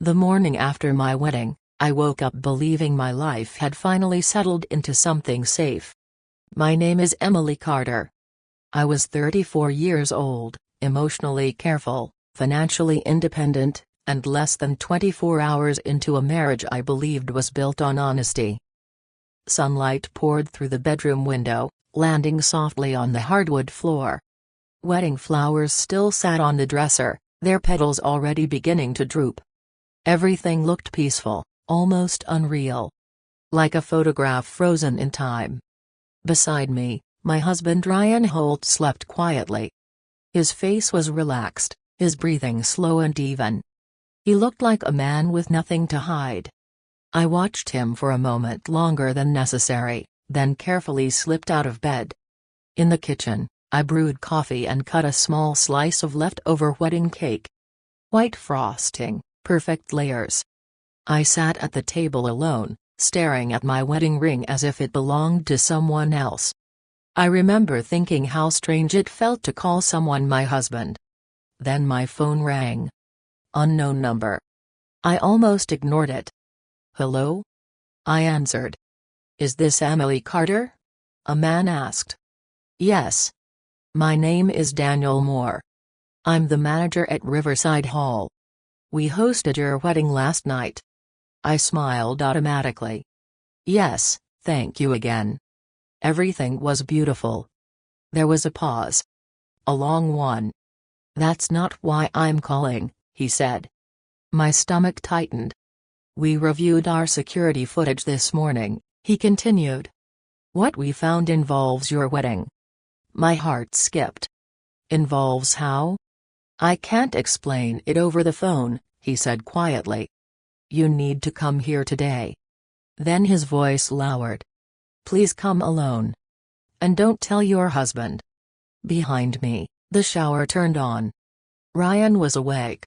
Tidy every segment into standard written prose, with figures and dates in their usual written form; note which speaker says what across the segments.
Speaker 1: The morning after my wedding, I woke up believing my life had finally settled into something safe. My name is Emily Carter. I was 34 years old, emotionally careful, financially independent, and less than 24 hours into a marriage I believed was built on honesty. Sunlight poured through the bedroom window, landing softly on the hardwood floor. Wedding flowers still sat on the dresser, their petals already beginning to droop. Everything looked peaceful, almost unreal. Like a photograph frozen in time. Beside me, my husband Ryan Holt slept quietly. His face was relaxed, his breathing slow and even. He looked like a man with nothing to hide. I watched him for a moment longer than necessary, then carefully slipped out of bed. In the kitchen, I brewed coffee and cut a small slice of leftover wedding cake. White frosting, perfect layers. I sat at the table alone, staring at my wedding ring as if it belonged to someone else. I remember thinking how strange it felt to call someone my husband. Then my phone rang. Unknown number. I almost ignored it. "Hello?" I answered. "Is this Emily Carter?" a man asked. "Yes. My name is Daniel Moore. I'm the manager at Riverside Hall. We hosted your wedding last night." I smiled automatically. "Yes, thank you again. Everything was beautiful." There was a pause. A long one. "That's not why I'm calling," he said. My stomach tightened. "We reviewed our security footage this morning," he continued. "What we found involves your wedding." My heart skipped. "Involves how?" "I can't explain it over the phone," he said quietly. "You need to come here today." Then his voice lowered. "Please come alone. And don't tell your husband." Behind me, the shower turned on. Ryan was awake.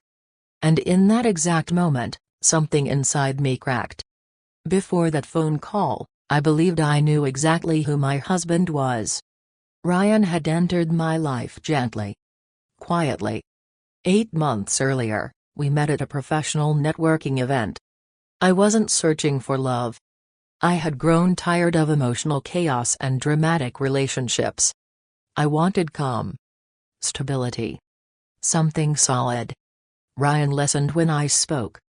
Speaker 1: And in that exact moment, something inside me cracked. Before that phone call, I believed I knew exactly who my husband was. Ryan had entered my life gently. Quietly. 8 months earlier, we met at a professional networking event. I wasn't searching for love. I had grown tired of emotional chaos and dramatic relationships. I wanted calm. Stability. Something solid. Ryan listened when I spoke.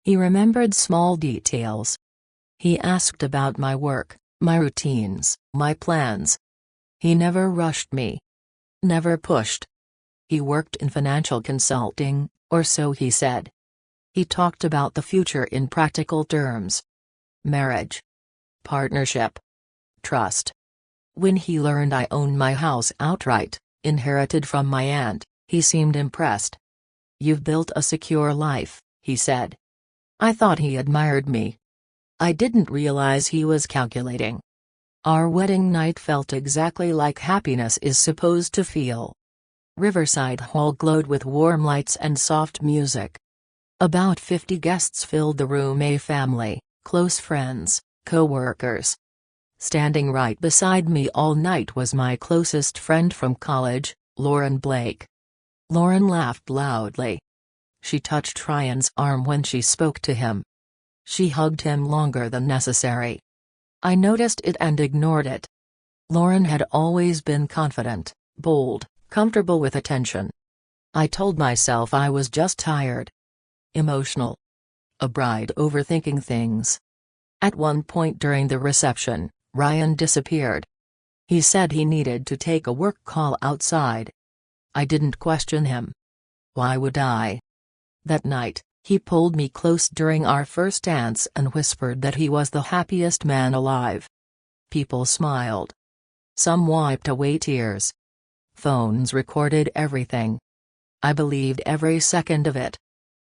Speaker 1: He remembered small details. He asked about my work, my routines, my plans. He never rushed me. Never pushed. He worked in financial consulting, or so he said. He talked about the future in practical terms. Marriage. Partnership. Trust. When he learned I owned my house outright, inherited from my aunt, he seemed impressed. "You've built a secure life," he said. I thought he admired me. I didn't realize he was calculating. Our wedding night felt exactly like happiness is supposed to feel. Riverside Hall glowed with warm lights and soft music. About 50 guests filled the room, a family, close friends, co-workers. Standing right beside me all night was my closest friend from college, Lauren Blake. Lauren laughed loudly. She touched Ryan's arm when she spoke to him. She hugged him longer than necessary. I noticed it and ignored it. Lauren had always been confident, bold, comfortable with attention. I told myself I was just tired. Emotional. A bride overthinking things. At one point during the reception, Ryan disappeared. He said he needed to take a work call outside. I didn't question him. Why would I? That night, he pulled me close during our first dance and whispered that he was the happiest man alive. People smiled. Some wiped away tears. Phones recorded everything. I believed every second of it.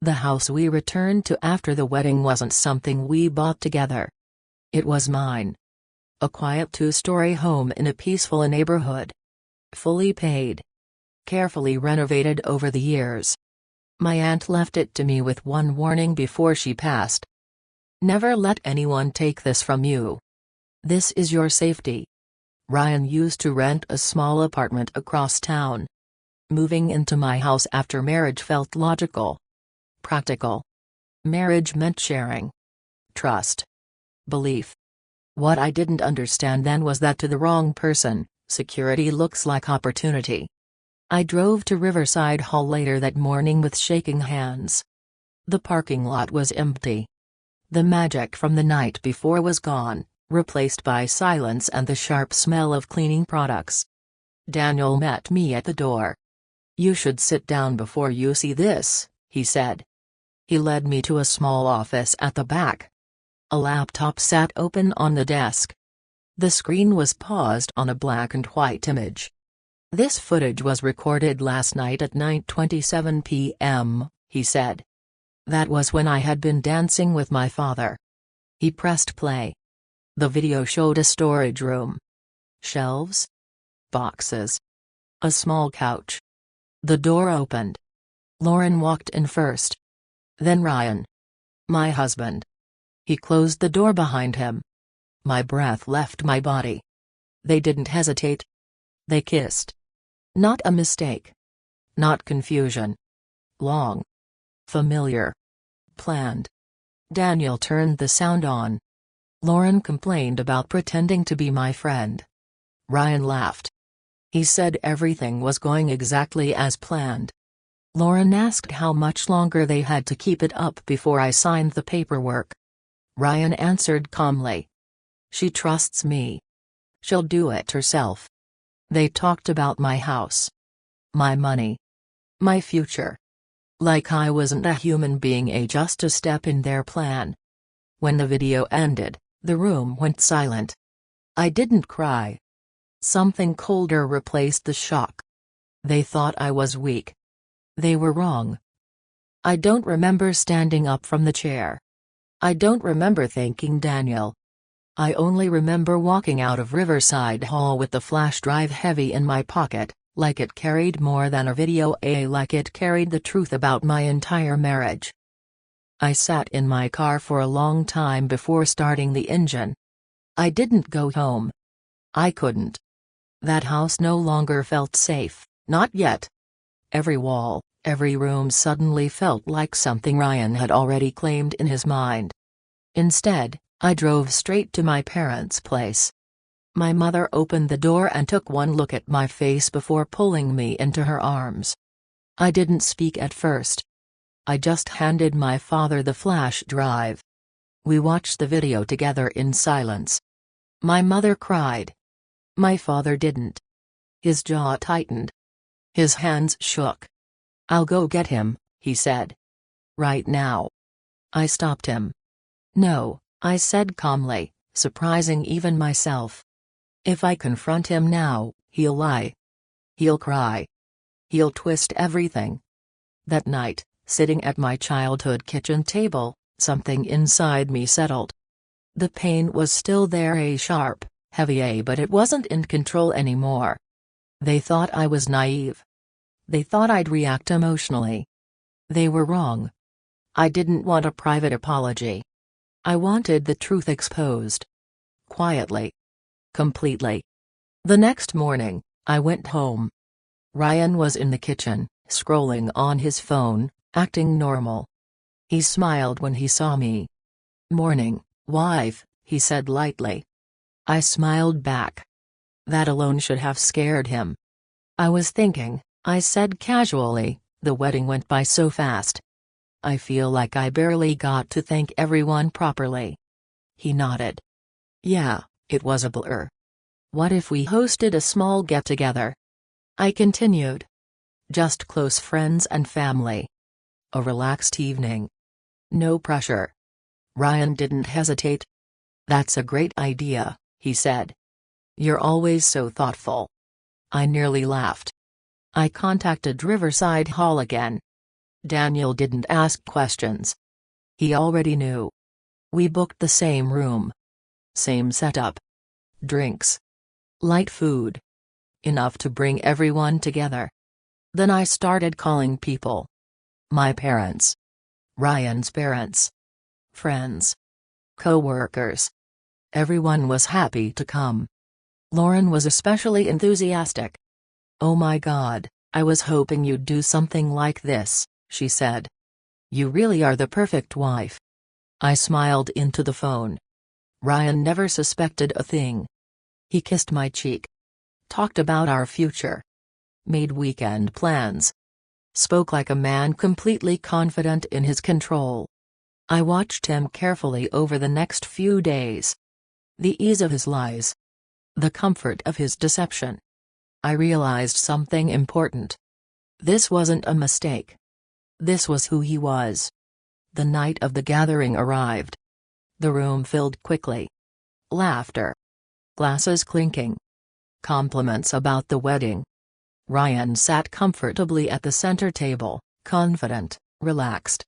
Speaker 1: The house we returned to after the wedding wasn't something we bought together. It was mine. A quiet 2-story home in a peaceful neighborhood. Fully paid. Carefully renovated over the years. My aunt left it to me with one warning before she passed. "Never let anyone take this from you. This is your safety." Ryan used to rent a small apartment across town. Moving into my house after marriage felt logical. Practical. Marriage meant sharing. Trust. Belief. What I didn't understand then was that to the wrong person, security looks like opportunity. I drove to Riverside Hall later that morning with shaking hands. The parking lot was empty. The magic from the night before was gone, replaced by silence and the sharp smell of cleaning products. Daniel met me at the door. "You should sit down before you see this," he said. He led me to a small office at the back. A laptop sat open on the desk. The screen was paused on a black and white image. "This footage was recorded last night at 9:27 p.m., he said. "That was when I had been dancing with my father." He pressed play. The video showed a storage room. Shelves. Boxes. A small couch. The door opened. Lauren walked in first. Then Ryan. My husband. He closed the door behind him. My breath left my body. They didn't hesitate. They kissed. Not a mistake. Not confusion. Long. Familiar. Planned. Daniel turned the sound on. Lauren complained about pretending to be my friend. Ryan laughed. He said everything was going exactly as planned. Lauren asked how much longer they had to keep it up before I signed the paperwork. Ryan answered calmly. "She trusts me. She'll do it herself." They talked about my house. My money. My future. Like I wasn't a human being, just a step in their plan. When the video ended, the room went silent. I didn't cry. Something colder replaced the shock. They thought I was weak. They were wrong. I don't remember standing up from the chair. I don't remember thanking Daniel. I only remember walking out of Riverside Hall with the flash drive heavy in my pocket, like it carried more than a video, like it carried the truth about my entire marriage. I sat in my car for a long time before starting the engine. I didn't go home. I couldn't. That house no longer felt safe, not yet. Every wall, every room suddenly felt like something Ryan had already claimed in his mind. Instead, I drove straight to my parents' place. My mother opened the door and took one look at my face before pulling me into her arms. I didn't speak at first. I just handed my father the flash drive. We watched the video together in silence. My mother cried. My father didn't. His jaw tightened. His hands shook. "I'll go get him," he said. "Right now." I stopped him. "No," I said calmly, surprising even myself. "If I confront him now, he'll lie. He'll cry. He'll twist everything." That night, sitting at my childhood kitchen table, something inside me settled. The pain was still there, sharp, heavy, but it wasn't in control anymore. They thought I was naive. They thought I'd react emotionally. They were wrong. I didn't want a private apology. I wanted the truth exposed. Quietly. Completely. The next morning, I went home. Ryan was in the kitchen, scrolling on his phone, acting normal. He smiled when he saw me. "Morning, wife," he said lightly. I smiled back. That alone should have scared him. "I was thinking," I said casually, "the wedding went by so fast. I feel like I barely got to thank everyone properly." He nodded. "Yeah, it was a blur. What if we hosted a small get-together?" I continued. "Just close friends and family. A relaxed evening. No pressure." Ryan didn't hesitate. "That's a great idea," he said. "You're always so thoughtful." I nearly laughed. I contacted Riverside Hall again. Daniel didn't ask questions. He already knew. We booked the same room. Same setup. Drinks. Light food. Enough to bring everyone together. Then I started calling people. My parents. Ryan's parents. Friends. Co-workers. Everyone was happy to come. Lauren was especially enthusiastic. "Oh my God, I was hoping you'd do something like this," she said. You really are the perfect wife." I smiled into the phone. Ryan never suspected a thing. He kissed my cheek. Talked about our future. Made weekend plans. Spoke like a man completely confident in his control. I watched him carefully over the next few days. The ease of his lies. The comfort of his deception. I realized something important. This wasn't a mistake. This was who he was. The night of the gathering arrived. The room filled quickly. Laughter. Glasses clinking. Compliments about the wedding. Ryan sat comfortably at the center table, confident, relaxed.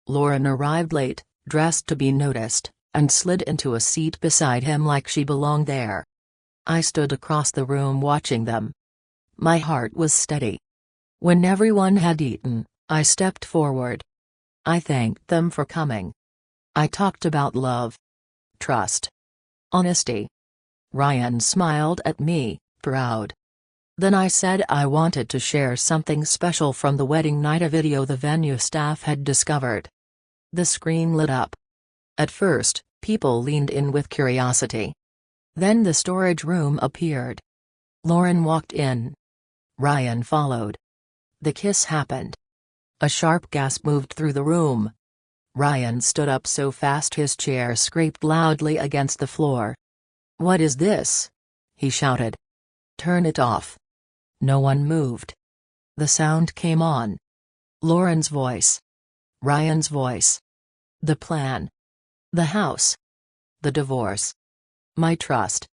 Speaker 1: Lauren arrived late, dressed to be noticed, and slid into a seat beside him like she belonged there. I stood across the room watching them. My heart was steady. When everyone had eaten, I stepped forward. I thanked them for coming. I talked about love. Trust. Honesty. Ryan smiled at me, proud. Then I said I wanted to share something special from the wedding night, a video the venue staff had discovered. The screen lit up. At first, people leaned in with curiosity. Then the storage room appeared. Lauren walked in. Ryan followed. The kiss happened. A sharp gasp moved through the room. Ryan stood up so fast his chair scraped loudly against the floor. "What is this?" he shouted. "Turn it off." No one moved. The sound came on. Lauren's voice. Ryan's voice. The plan. The house. The divorce. My trust.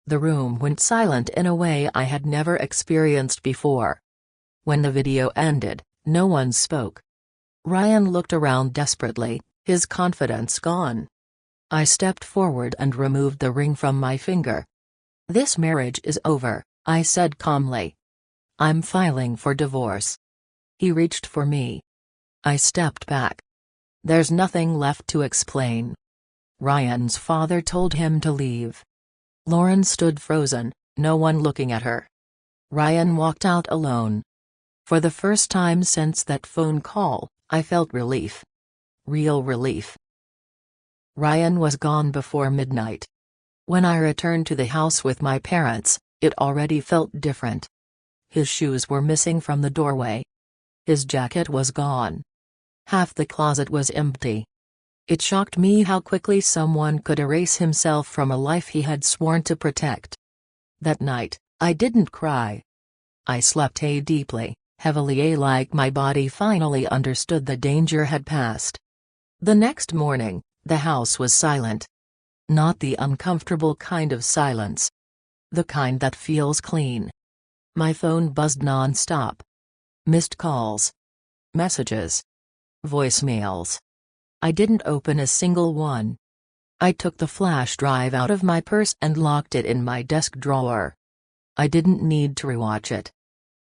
Speaker 1: The room went silent in a way I had never experienced before. When the video ended, no one spoke. Ryan looked around desperately, his confidence gone. I stepped forward and removed the ring from my finger. "This marriage is over," I said calmly. "I'm filing for divorce." He reached for me. I stepped back. "There's nothing left to explain." Ryan's father told him to leave. Lauren stood frozen, no one looking at her. Ryan walked out alone. For the first time since that phone call, I felt relief. Real relief. Ryan was gone before midnight. When I returned to the house with my parents, it already felt different. His shoes were missing from the doorway. His jacket was gone. Half the closet was empty. It shocked me how quickly someone could erase himself from a life he had sworn to protect. That night, I didn't cry. I slept deeply, heavily, like my body finally understood the danger had passed. The next morning, the house was silent. Not the uncomfortable kind of silence. The kind that feels clean. My phone buzzed non-stop. Missed calls. Messages. Voicemails. I didn't open a single one. I took the flash drive out of my purse and locked it in my desk drawer. I didn't need to rewatch it.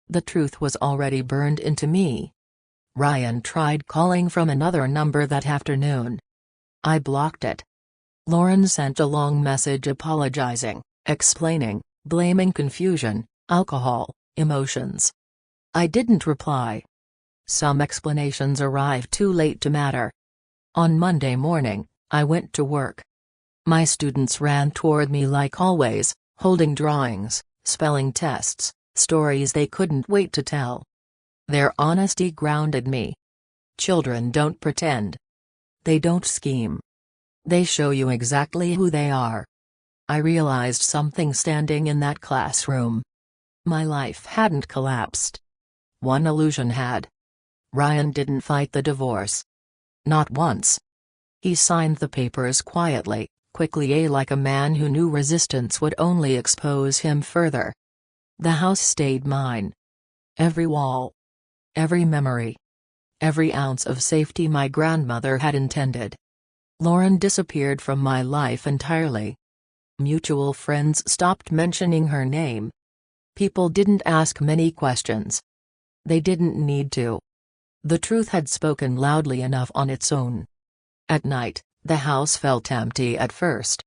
Speaker 1: The truth was already burned into me. Ryan tried calling from another number that afternoon. I blocked it. Lauren sent a long message apologizing, explaining, blaming confusion, alcohol, emotions. I didn't reply. Some explanations arrived too late to matter. On Monday morning, I went to work. My students ran toward me like always, holding drawings, spelling tests, stories they couldn't wait to tell. Their honesty grounded me. Children don't pretend. They don't scheme. They show you exactly who they are. I realized something standing in that classroom. My life hadn't collapsed. One illusion had. Ryan didn't fight the divorce. Not once. He signed the papers quietly, quickly, like a man who knew resistance would only expose him further. The house stayed mine. Every wall. Every memory. Every ounce of safety my grandmother had intended. Lauren disappeared from my life entirely. Mutual friends stopped mentioning her name. People didn't ask many questions. They didn't need to. The truth had spoken loudly enough on its own. At night, the house felt empty at first.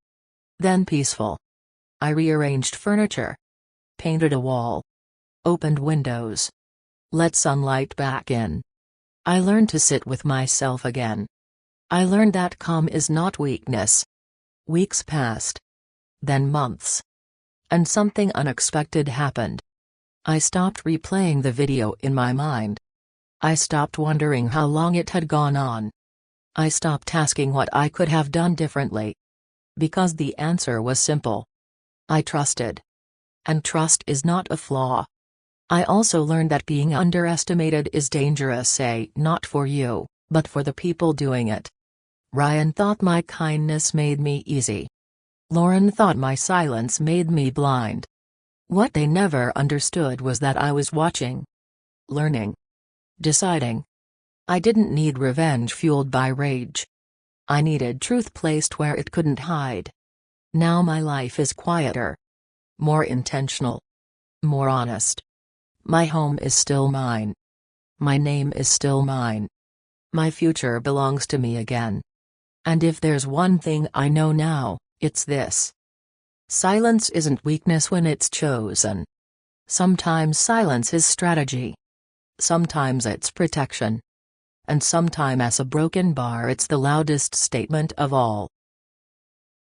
Speaker 1: Then peaceful. I rearranged furniture. Painted a wall. Opened windows. Let sunlight back in. I learned to sit with myself again. I learned that calm is not weakness. Weeks passed. Then months. And something unexpected happened. I stopped replaying the video in my mind. I stopped wondering how long it had gone on. I stopped asking what I could have done differently. Because the answer was simple. I trusted. And trust is not a flaw. I also learned that being underestimated is dangerous, not for you, but for the people doing it. Ryan thought my kindness made me easy. Lauren thought my silence made me blind. What they never understood was that I was watching. Learning. Deciding. I didn't need revenge fueled by rage. I needed truth placed where it couldn't hide. Now my life is quieter. More intentional. More honest. My home is still mine. My name is still mine. My future belongs to me again. And if there's one thing I know now, it's this. Silence isn't weakness when it's chosen. Sometimes silence is strategy. Sometimes it's protection. And sometimes as a broken bar it's the loudest statement of all.